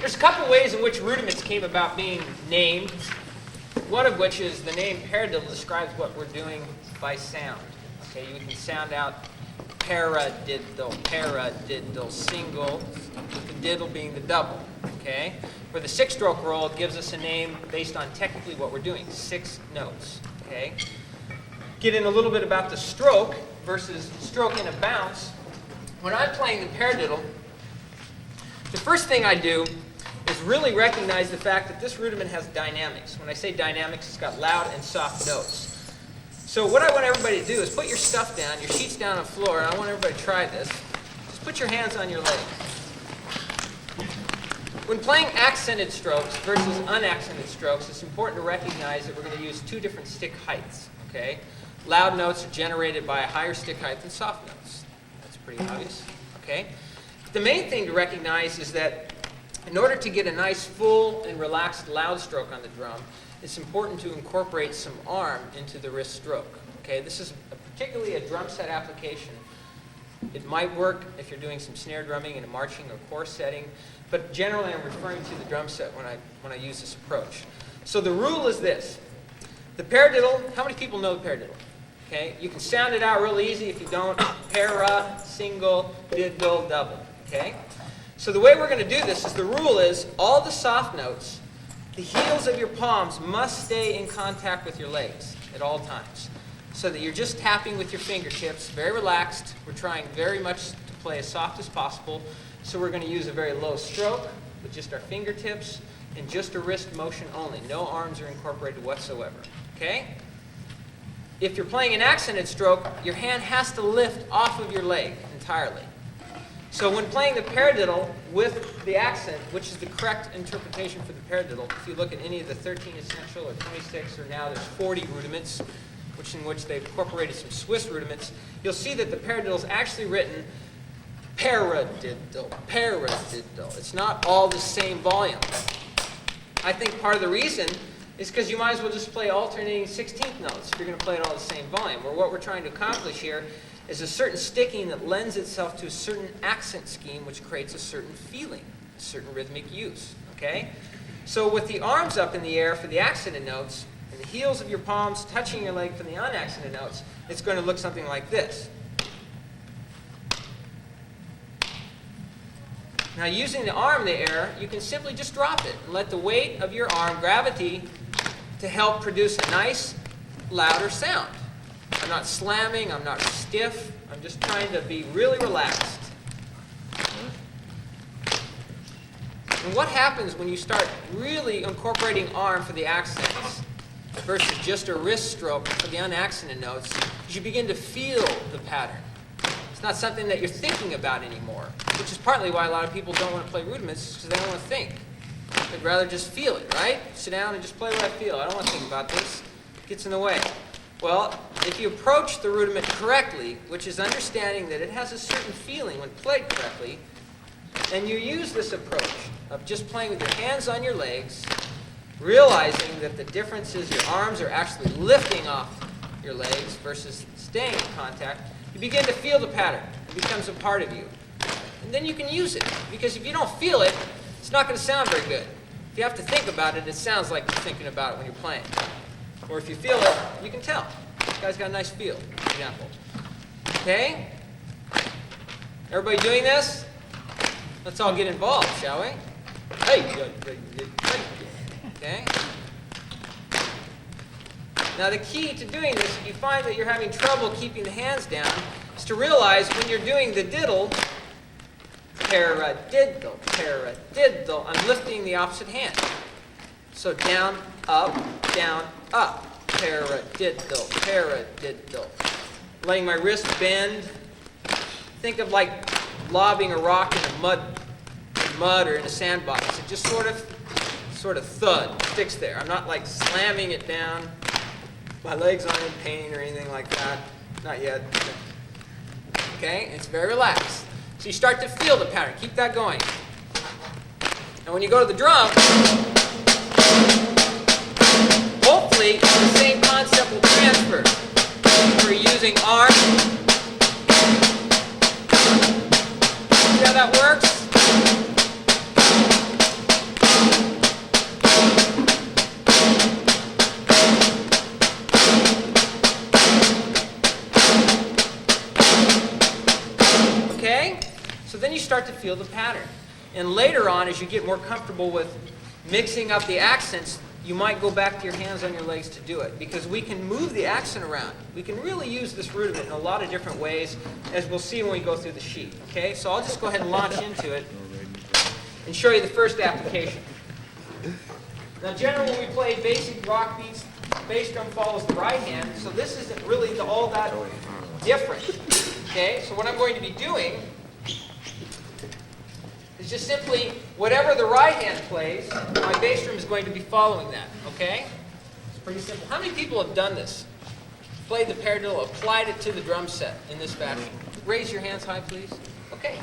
There's a couple ways in which rudiments came about being named. One of which is the name Paradiddle describes what we're doing by sound. Okay, you can sound out paradiddle, paradiddle, single, with the diddle being the double. Okay, for the 6-stroke roll, it gives us a name based on technically what we're doing, 6 notes. Okay, get in a little bit about the stroke versus stroke in a bounce. When I'm playing the paradiddle, the first thing I do is really recognize the fact that this rudiment has dynamics. When I say dynamics, it's got loud and soft notes. So what I want everybody to do is put your stuff down, your sheets down on the floor, and I want everybody to try this. Just put your hands on your legs. When playing accented strokes versus unaccented strokes, it's important to recognize that we're going to use 2 different stick heights. Okay? Loud notes are generated by a higher stick height than soft notes. That's pretty obvious. Okay? The main thing to recognize is that in order to get a nice, full, and relaxed loud stroke on the drum, it's important to incorporate some arm into the wrist stroke. Okay, this is particularly a drum set application. It might work if you're doing some snare drumming in a marching or chorus setting, but generally I'm referring to the drum set when I use this approach. So the rule is this. The paradiddle, how many people know the paradiddle? Okay, you can sound it out real easy. If you don't, para, single, diddle, double. Okay? So the way we're going to do this is the rule is all the soft notes, the heels of your palms must stay in contact with your legs at all times. So that you're just tapping with your fingertips, very relaxed. We're trying very much to play as soft as possible. So we're going to use a very low stroke with just our fingertips and just a wrist motion only. No arms are incorporated whatsoever. Okay? If you're playing an accented stroke, your hand has to lift off of your leg entirely. So when playing the paradiddle with the accent, which is the correct interpretation for the paradiddle, if you look at any of the 13 essential or 26 or now there's 40 rudiments, in which they've incorporated some Swiss rudiments, you'll see that the paradiddle is actually written paradiddle, paradiddle. It's not all the same volume. I think part of the reason is because you might as well just play alternating 16th notes if you're going to play it all the same volume. Or what we're trying to accomplish here is a certain sticking that lends itself to a certain accent scheme which creates a certain feeling, a certain rhythmic use. Okay? So with the arms up in the air for the accented notes and the heels of your palms touching your leg for the unaccented notes, it's going to look something like this. Now using the arm in the air, you can simply just drop it and let the weight of your arm, gravity, to help produce a nice, louder sound. I'm not slamming, I'm not stiff, I'm just trying to be really relaxed. And what happens when you start really incorporating arm for the accents versus just a wrist stroke for the unaccented notes is you begin to feel the pattern. It's not something that you're thinking about anymore, which is partly why a lot of people don't want to play rudiments, because they don't want to think. They'd rather just feel it, right? Sit down and just play what I feel. I don't want to think about this. It gets in the way. Well, if you approach the rudiment correctly, which is understanding that it has a certain feeling when played correctly, and you use this approach of just playing with your hands on your legs, realizing that the difference is your arms are actually lifting off your legs versus staying in contact, you begin to feel the pattern. It becomes a part of you. And then you can use it, because if you don't feel it, it's not going to sound very good. If you have to think about it, it sounds like you're thinking about it when you're playing. Or if you feel it, you can tell. This guy's got a nice feel, for example. Okay? Everybody doing this? Let's all get involved, shall we? Hey! Okay? Now the key to doing this, if you find that you're having trouble keeping the hands down, is to realize when you're doing the diddle, paradiddle, paradiddle, I'm lifting the opposite hand. So down, up, paradiddle, paradiddle. Letting my wrist bend. Think of like lobbing a rock in a mud or in a sandbox. It just sort of thud, sticks there. I'm not like slamming it down. My legs aren't in pain or anything like that. Not yet. Okay? It's very relaxed. So you start to feel the pattern. Keep that going. And when you go to the drum, hopefully the same concept will transfer. We're using arm. See how that works? feel the pattern. And later on, as you get more comfortable with mixing up the accents, you might go back to your hands on your legs to do it, because we can move the accent around. We can really use this rudiment in a lot of different ways, as we'll see when we go through the sheet. Okay, so I'll just go ahead and launch into it and show you the first application. Now, generally, when we play basic rock beats, bass drum follows the right hand, so this isn't really all that different. Okay, so what I'm going to be doing is just simply whatever the right hand plays, my bass drum is going to be following that. Okay, it's pretty simple. How many people have done this? Played the paradiddle, applied it to the drum set in this fashion. Raise your hands high, please. Okay,